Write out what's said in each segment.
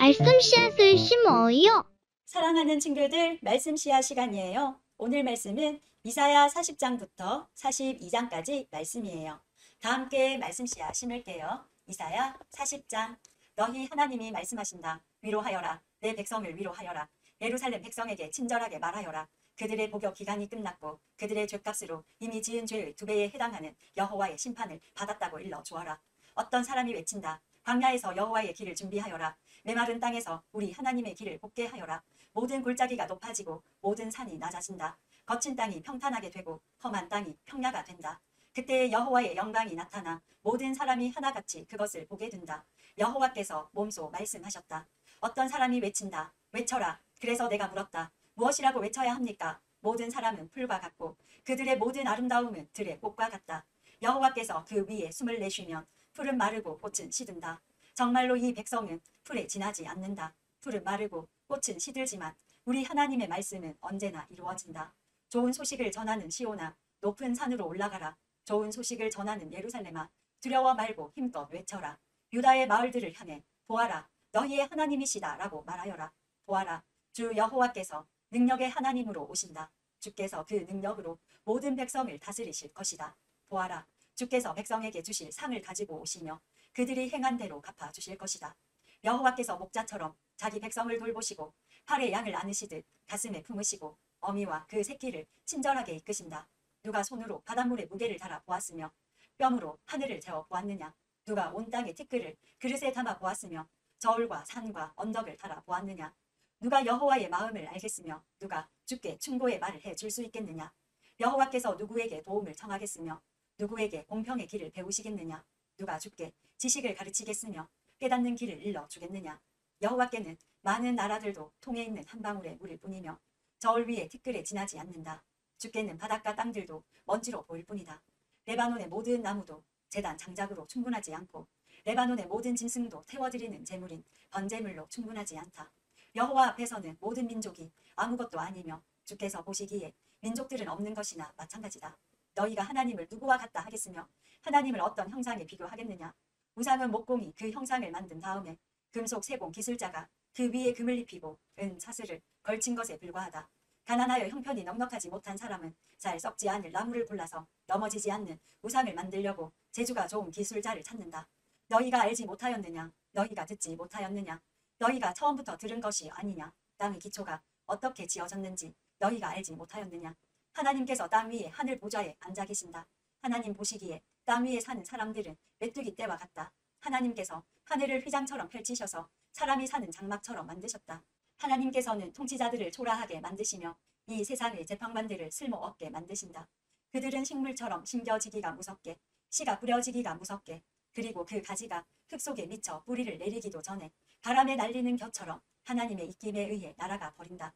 말씀 씨앗을 심어요. 사랑하는 친구들, 말씀 씨앗 시간이에요. 오늘 말씀은 이사야 40장부터 42장까지 말씀이에요. 다 함께 말씀 씨앗 심을게요. 이사야 40장. 너희 하나님이 말씀하신다. 위로하여라. 내 백성을 위로하여라. 예루살렘 백성에게 친절하게 말하여라. 그들의 복역 기간이 끝났고 그들의 죄값으로 이미 지은 죄의 2배에 해당하는 여호와의 심판을 받았다고 일러 주어라. 어떤 사람이 외친다. 광야에서 여호와의 길을 준비하여라. 메마른 땅에서 우리 하나님의 길을 곱게 하여라. 모든 골짜기가 높아지고 모든 산이 낮아진다. 거친 땅이 평탄하게 되고 험한 땅이 평야가 된다. 그때 여호와의 영광이 나타나 모든 사람이 하나같이 그것을 보게 된다. 여호와께서 몸소 말씀하셨다. 어떤 사람이 외친다. 외쳐라. 그래서 내가 물었다. 무엇이라고 외쳐야 합니까? 모든 사람은 풀과 같고 그들의 모든 아름다움은 들의 꽃과 같다. 여호와께서 그 위에 숨을 내쉬면 풀은 마르고 꽃은 시든다. 정말로 이 백성은 풀에 지나지 않는다. 풀은 마르고 꽃은 시들지만 우리 하나님의 말씀은 언제나 이루어진다. 좋은 소식을 전하는 시온아, 높은 산으로 올라가라. 좋은 소식을 전하는 예루살렘아, 두려워 말고 힘껏 외쳐라. 유다의 마을들을 향해 보아라, 너희의 하나님이시다 라고 말하여라. 보아라, 주 여호와께서 능력의 하나님으로 오신다. 주께서 그 능력으로 모든 백성을 다스리실 것이다. 보아라, 주께서 백성에게 주실 상을 가지고 오시며 그들이 행한 대로 갚아주실 것이다. 여호와께서 목자처럼 자기 백성을 돌보시고 팔에 양을 안으시듯 가슴에 품으시고 어미와 그 새끼를 친절하게 이끄신다. 누가 손으로 바닷물에 무게를 달아 보았으며 뼘으로 하늘을 재어 보았느냐. 누가 온 땅의 티끌을 그릇에 담아 보았으며 저울과 산과 언덕을 달아 보았느냐. 누가 여호와의 마음을 알겠으며 누가 주께 충고의 말을 해줄 수 있겠느냐. 여호와께서 누구에게 도움을 청하겠으며 누구에게 공평의 길을 배우시겠느냐. 누가 주께 지식을 가르치겠으며 깨닫는 길을 일러주겠느냐. 여호와께는 많은 나라들도 통에 있는 한 방울의 물일 뿐이며 저울 위에 티끌에 지나지 않는다. 주께는 바닷가 땅들도 먼지로 보일 뿐이다. 레바논의 모든 나무도 제단 장작으로 충분하지 않고 레바논의 모든 짐승도 태워드리는 제물인 번제물로 충분하지 않다. 여호와 앞에서는 모든 민족이 아무것도 아니며 주께서 보시기에 민족들은 없는 것이나 마찬가지다. 너희가 하나님을 누구와 같다 하겠으며 하나님을 어떤 형상에 비교하겠느냐. 우상은 목공이 그 형상을 만든 다음에 금속 세공 기술자가 그 위에 금을 입히고 은 사슬을 걸친 것에 불과하다. 가난하여 형편이 넉넉하지 못한 사람은 잘 썩지 않을 나무를 골라서 넘어지지 않는 우상을 만들려고 재주가 좋은 기술자를 찾는다. 너희가 알지 못하였느냐. 너희가 듣지 못하였느냐. 너희가 처음부터 들은 것이 아니냐. 땅의 기초가 어떻게 지어졌는지 너희가 알지 못하였느냐. 하나님께서 땅 위에 하늘 보좌에 앉아 계신다. 하나님 보시기에 땅 위에 사는 사람들은 메뚜기 떼와 같다. 하나님께서 하늘을 휘장처럼 펼치셔서 사람이 사는 장막처럼 만드셨다. 하나님께서는 통치자들을 초라하게 만드시며 이 세상의 재판관들을 쓸모없게 만드신다. 그들은 식물처럼 심겨지기가 무섭게 씨가 뿌려지기가 무섭게 그리고 그 가지가 흙 속에 미쳐 뿌리를 내리기도 전에 바람에 날리는 겨처럼 하나님의 입김에 의해 날아가 버린다.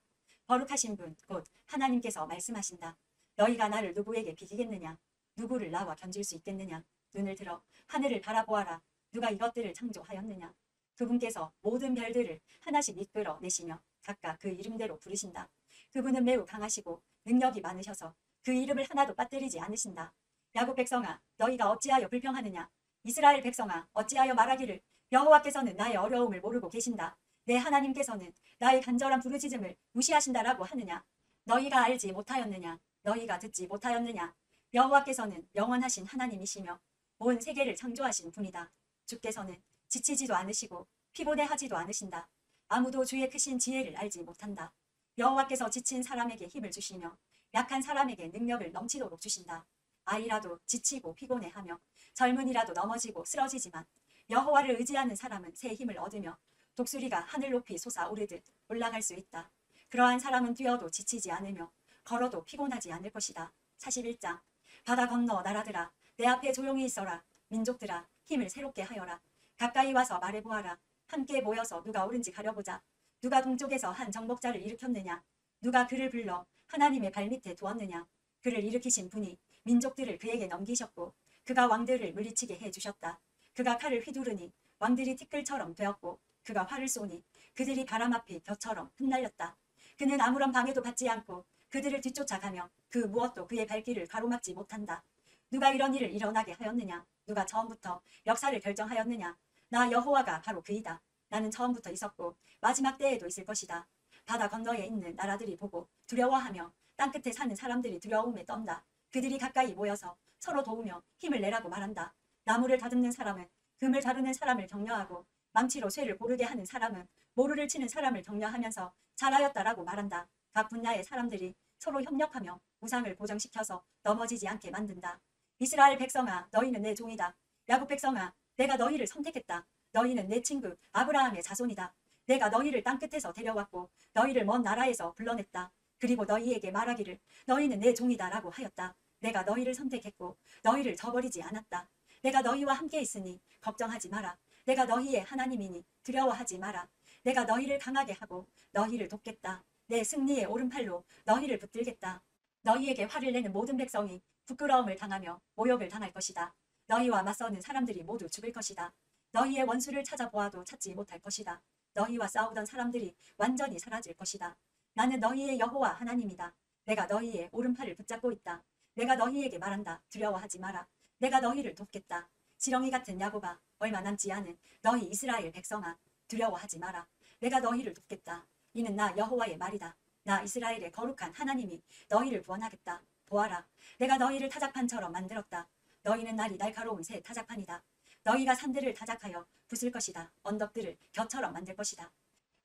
거룩하신 분 곧 하나님께서 말씀하신다. 너희가 나를 누구에게 비기겠느냐. 누구를 나와 견줄 수 있겠느냐. 눈을 들어 하늘을 바라보아라. 누가 이것들을 창조하였느냐. 그분께서 모든 별들을 하나씩 이끌어 내시며 각각 그 이름대로 부르신다. 그분은 매우 강하시고 능력이 많으셔서 그 이름을 하나도 빠뜨리지 않으신다. 야곱 백성아, 너희가 어찌하여 불평하느냐. 이스라엘 백성아, 어찌하여 말하기를 여호와께서는 나의 어려움을 모르고 계신다. 내 하나님께서는 나의 간절한 부르짖음을 무시하신다라고 하느냐. 너희가 알지 못하였느냐. 너희가 듣지 못하였느냐. 여호와께서는 영원하신 하나님이시며 온 세계를 창조하신 분이다. 주께서는 지치지도 않으시고 피곤해하지도 않으신다. 아무도 주의 크신 지혜를 알지 못한다. 여호와께서 지친 사람에게 힘을 주시며 약한 사람에게 능력을 넘치도록 주신다. 아이라도 지치고 피곤해하며 젊은이라도 넘어지고 쓰러지지만 여호와를 의지하는 사람은 새 힘을 얻으며 독수리가 하늘 높이 솟아오르듯 올라갈 수 있다. 그러한 사람은 뛰어도 지치지 않으며 걸어도 피곤하지 않을 것이다. 41장. 바다 건너 나라들아, 내 앞에 조용히 있어라. 민족들아, 힘을 새롭게 하여라. 가까이 와서 말해보아라. 함께 모여서 누가 옳은지 가려보자. 누가 동쪽에서 한 정복자를 일으켰느냐. 누가 그를 불러 하나님의 발밑에 두었느냐. 그를 일으키신 분이 민족들을 그에게 넘기셨고 그가 왕들을 물리치게 해주셨다. 그가 칼을 휘두르니 왕들이 티끌처럼 되었고 그가 활을 쏘니 그들이 바람 앞에 벼처럼 흩날렸다. 그는 아무런 방해도 받지 않고 그들을 뒤쫓아가며 그 무엇도 그의 발길을 가로막지 못한다. 누가 이런 일을 일어나게 하였느냐. 누가 처음부터 역사를 결정하였느냐. 나 여호와가 바로 그이다. 나는 처음부터 있었고 마지막 때에도 있을 것이다. 바다 건너에 있는 나라들이 보고 두려워하며 땅끝에 사는 사람들이 두려움에 떤다. 그들이 가까이 모여서 서로 도우며 힘을 내라고 말한다. 나무를 다듬는 사람은 금을 다루는 사람을 격려하고 망치로 쇠를 고르게 하는 사람은 모루를 치는 사람을 격려하면서 잘하였다라고 말한다. 각 분야의 사람들이 서로 협력하며 우상을 고정시켜서 넘어지지 않게 만든다. 이스라엘 백성아, 너희는 내 종이다. 야곱 백성아, 내가 너희를 선택했다. 너희는 내 친구 아브라함의 자손이다. 내가 너희를 땅끝에서 데려왔고 너희를 먼 나라에서 불러냈다. 그리고 너희에게 말하기를 너희는 내 종이다라고 하였다. 내가 너희를 선택했고 너희를 저버리지 않았다. 내가 너희와 함께 있으니 걱정하지 마라. 내가 너희의 하나님이니 두려워하지 마라. 내가 너희를 강하게 하고 너희를 돕겠다. 내 승리의 오른팔로 너희를 붙들겠다. 너희에게 화를 내는 모든 백성이 부끄러움을 당하며 모욕을 당할 것이다. 너희와 맞서는 사람들이 모두 죽을 것이다. 너희의 원수를 찾아보아도 찾지 못할 것이다. 너희와 싸우던 사람들이 완전히 사라질 것이다. 나는 너희의 여호와 하나님이다. 내가 너희의 오른팔을 붙잡고 있다. 내가 너희에게 말한다. 두려워하지 마라. 내가 너희를 돕겠다. 지렁이 같은 야곱아, 얼마 남지 않은 너희 이스라엘 백성아, 두려워하지 마라. 내가 너희를 돕겠다. 이는 나 여호와의 말이다. 나 이스라엘의 거룩한 하나님이 너희를 구원하겠다. 보아라, 내가 너희를 타작판처럼 만들었다. 너희는 날이 날카로운 새 타작판이다. 너희가 산들을 타작하여 부술 것이다. 언덕들을 벼처럼 만들 것이다.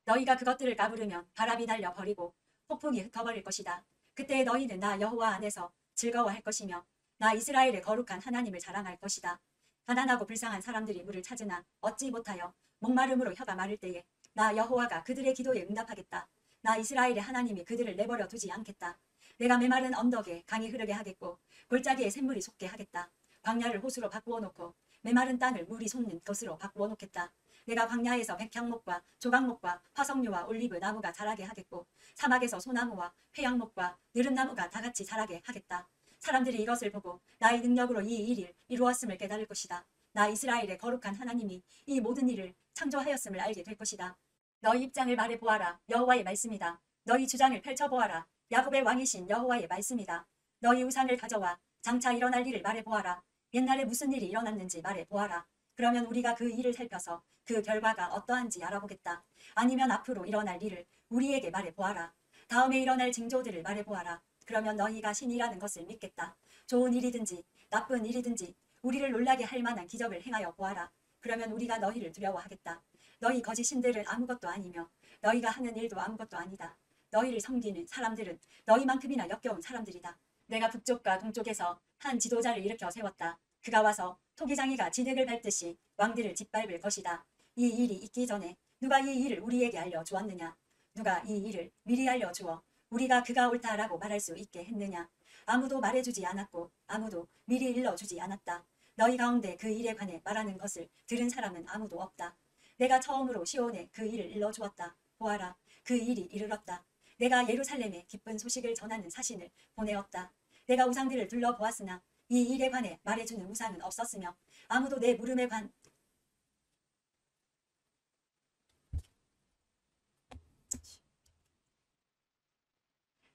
너희가 그것들을 까부르면 바람이 달려 버리고 폭풍이 흩어버릴 것이다. 그때 너희는 나 여호와 안에서 즐거워할 것이며 나 이스라엘의 거룩한 하나님을 자랑할 것이다. 가난하고 불쌍한 사람들이 물을 찾으나 얻지 못하여 목마름으로 혀가 마를 때에 나 여호와가 그들의 기도에 응답하겠다. 나 이스라엘의 하나님이 그들을 내버려 두지 않겠다. 내가 메마른 언덕에 강이 흐르게 하겠고 골짜기에 샘물이 솟게 하겠다. 광야를 호수로 바꾸어 놓고 메마른 땅을 물이 솟는 것으로 바꾸어 놓겠다. 내가 광야에서 백향목과 조각목과 화석류와 올리브 나무가 자라게 하겠고 사막에서 소나무와 회양목과 느릅나무가 다같이 자라게 하겠다. 사람들이 이것을 보고 나의 능력으로 이 일을 이루었음을 깨달을 것이다. 나 이스라엘의 거룩한 하나님이 이 모든 일을 창조하였음을 알게 될 것이다. 너희 입장을 말해보아라. 여호와의 말씀이다. 너희 주장을 펼쳐보아라. 야곱의 왕이신 여호와의 말씀이다. 너희 우상을 가져와 장차 일어날 일을 말해보아라. 옛날에 무슨 일이 일어났는지 말해보아라. 그러면 우리가 그 일을 살펴서 그 결과가 어떠한지 알아보겠다. 아니면 앞으로 일어날 일을 우리에게 말해보아라. 다음에 일어날 징조들을 말해보아라. 그러면 너희가 신이라는 것을 믿겠다. 좋은 일이든지 나쁜 일이든지 우리를 놀라게 할 만한 기적을 행하여 보아라. 그러면 우리가 너희를 두려워하겠다. 너희 거짓 신들은 아무것도 아니며 너희가 하는 일도 아무것도 아니다. 너희를 섬기는 사람들은 너희만큼이나 역겨운 사람들이다. 내가 북쪽과 동쪽에서 한 지도자를 일으켜 세웠다. 그가 와서 토기장이가 진흙을 밟듯이 왕들을 짓밟을 것이다. 이 일이 있기 전에 누가 이 일을 우리에게 알려주었느냐? 누가 이 일을 미리 알려주어 우리가 그가 옳다라고 말할 수 있게 했느냐? 아무도 말해주지 않았고 아무도 미리 일러주지 않았다. 너희 가운데 그 일에 관해 말하는 것을 들은 사람은 아무도 없다. 내가 처음으로 시온에 그 일을 일러주었다. 보아라, 그 일이 이르렀다. 내가 예루살렘에 기쁜 소식을 전하는 사신을 보내었다. 내가 우상들을 둘러보았으나 이 일에 관해 말해주는 우상은 없었으며 아무도 내 물음에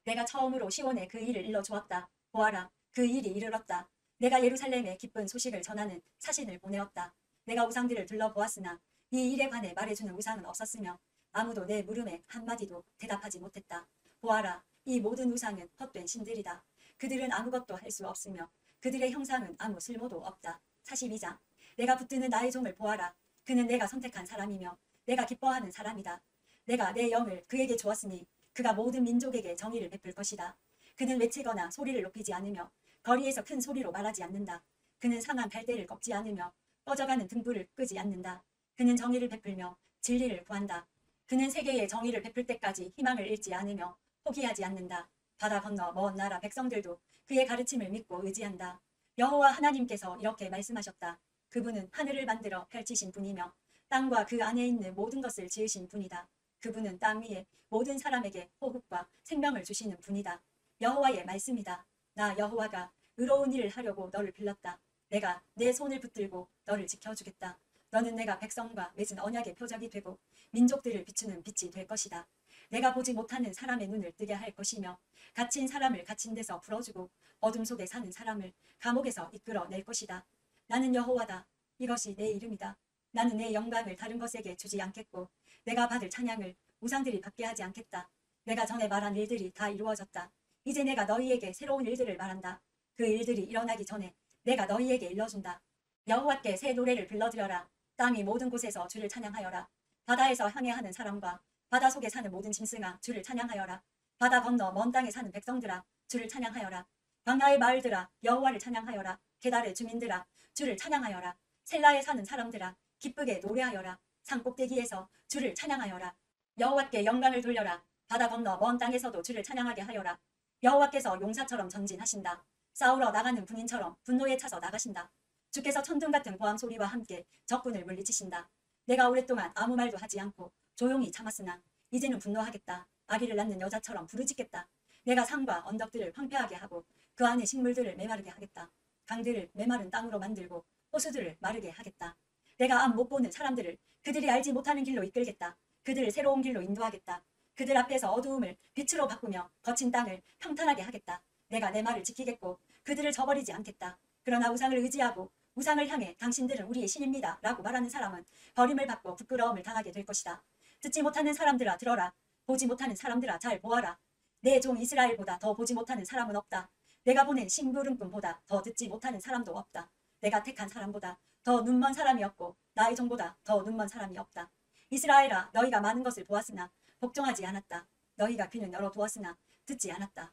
내가 처음으로 시온에 그 일을 일러주었다. 보아라, 그 일이 이르렀다. 내가 예루살렘에 기쁜 소식을 전하는 사신을 보내었다. 내가 우상들을 둘러보았으나 이 일에 관해 말해주는 우상은 없었으며 아무도 내 물음에 한마디도 대답하지 못했다. 보아라, 이 모든 우상은 헛된 신들이다. 그들은 아무것도 할 수 없으며 그들의 형상은 아무 쓸모도 없다. 42장. 내가 붙드는 나의 종을 보아라. 그는 내가 선택한 사람이며 내가 기뻐하는 사람이다. 내가 내 영을 그에게 주었으니 그가 모든 민족에게 정의를 베풀 것이다. 그는 외치거나 소리를 높이지 않으며 거리에서 큰 소리로 말하지 않는다. 그는 상한 갈대를 꺾지 않으며 꺼져가는 등불을 끄지 않는다. 그는 정의를 베풀며 진리를 구한다. 그는 세계에 정의를 베풀 때까지 희망을 잃지 않으며 포기하지 않는다. 바다 건너 먼 나라 백성들도 그의 가르침을 믿고 의지한다. 여호와 하나님께서 이렇게 말씀하셨다. 그분은 하늘을 만들어 펼치신 분이며 땅과 그 안에 있는 모든 것을 지으신 분이다. 그분은 땅 위에 모든 사람에게 호흡과 생명을 주시는 분이다. 여호와의 말씀이다. 나 여호와가 의로운 일을 하려고 너를 불렀다. 내가 내 손을 붙들고 너를 지켜주겠다. 너는 내가 백성과 맺은 언약의 표적이 되고 민족들을 비추는 빛이 될 것이다. 내가 보지 못하는 사람의 눈을 뜨게 할 것이며 갇힌 사람을 갇힌 데서 풀어주고 어둠 속에 사는 사람을 감옥에서 이끌어낼 것이다. 나는 여호와다. 이것이 내 이름이다. 나는 내 영광을 다른 것에게 주지 않겠고 내가 받을 찬양을 우상들이 받게 하지 않겠다. 내가 전에 말한 일들이 다 이루어졌다. 이제 내가 너희에게 새로운 일들을 말한다. 그 일들이 일어나기 전에 내가 너희에게 일러준다. 여호와께 새 노래를 불러드려라. 땅이 모든 곳에서 주를 찬양하여라. 바다에서 항해하는 사람과 바다 속에 사는 모든 짐승아 주를 찬양하여라. 바다 건너 먼 땅에 사는 백성들아 주를 찬양하여라. 광야의 마을들아 여호와를 찬양하여라. 게달의 주민들아 주를 찬양하여라. 셀라에 사는 사람들아 기쁘게 노래하여라. 산 꼭대기에서 주를 찬양하여라. 여호와께 영광을 돌려라. 바다 건너 먼 땅에서도 주를 찬양하게 하여라. 여호와께서 용사처럼 전진하신다. 싸우러 나가는 군인처럼 분노에 차서 나가신다. 주께서 천둥 같은 고함 소리와 함께 적군을 물리치신다. 내가 오랫동안 아무 말도 하지 않고 조용히 참았으나 이제는 분노하겠다. 아기를 낳는 여자처럼 부르짖겠다. 내가 산과 언덕들을 황폐하게 하고 그 안에 식물들을 메마르게 하겠다. 강들을 메마른 땅으로 만들고 호수들을 마르게 하겠다. 내가 앞 못 보는 사람들을 그들이 알지 못하는 길로 이끌겠다. 그들을 새로운 길로 인도하겠다. 그들 앞에서 어두움을 빛으로 바꾸며 거친 땅을 평탄하게 하겠다. 내가 내 말을 지키겠고 그들을 저버리지 않겠다. 그러나 우상을 의지하고 우상을 향해 당신들은 우리의 신입니다 라고 말하는 사람은 버림을 받고 부끄러움을 당하게 될 것이다. 듣지 못하는 사람들아 들어라. 보지 못하는 사람들아 잘 보아라. 내 종 이스라엘보다 더 보지 못하는 사람은 없다. 내가 보낸 심부름꾼보다 더 듣지 못하는 사람도 없다. 내가 택한 사람보다 더 눈먼 사람이 없고 나의 종보다 더 눈먼 사람이 없다. 이스라엘아 너희가 많은 것을 보았으나 복종하지 않았다. 너희가 귀는 열어두었으나 듣지 않았다.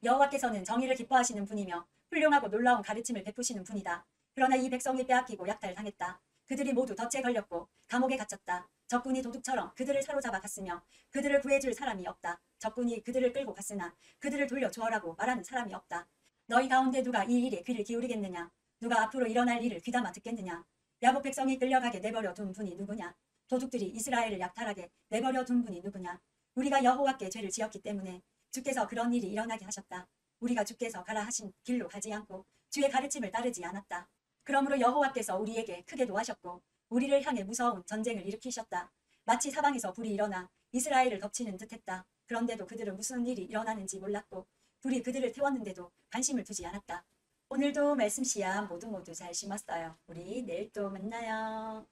여호와께서는 정의를 기뻐하시는 분이며 훌륭하고 놀라운 가르침을 베푸시는 분이다. 그러나 이 백성이 빼앗기고 약탈당했다. 그들이 모두 덫에 걸렸고 감옥에 갇혔다. 적군이 도둑처럼 그들을 사로잡아 갔으며 그들을 구해줄 사람이 없다. 적군이 그들을 끌고 갔으나 그들을 돌려주어라고 말하는 사람이 없다. 너희 가운데 누가 이 일에 귀를 기울이겠느냐? 누가 앞으로 일어날 일을 귀담아 듣겠느냐? 야곱 백성이 끌려가게 내버려 둔 분이 누구냐? 도둑들이 이스라엘을 약탈하게 내버려 둔 분이 누구냐? 우리가 여호와께 죄를 지었기 때문에 주께서 그런 일이 일어나게 하셨다. 우리가 주께서 가라 하신 길로 가지 않고 주의 가르침을 따르지 않았다. 그러므로 여호와께서 우리에게 크게 노하셨고 우리를 향해 무서운 전쟁을 일으키셨다. 마치 사방에서 불이 일어나 이스라엘을 덮치는 듯했다. 그런데도 그들은 무슨 일이 일어나는지 몰랐고 불이 그들을 태웠는데도 관심을 두지 않았다. 오늘도 말씀 씨앗 모두 잘 심었어요. 우리 내일 또 만나요.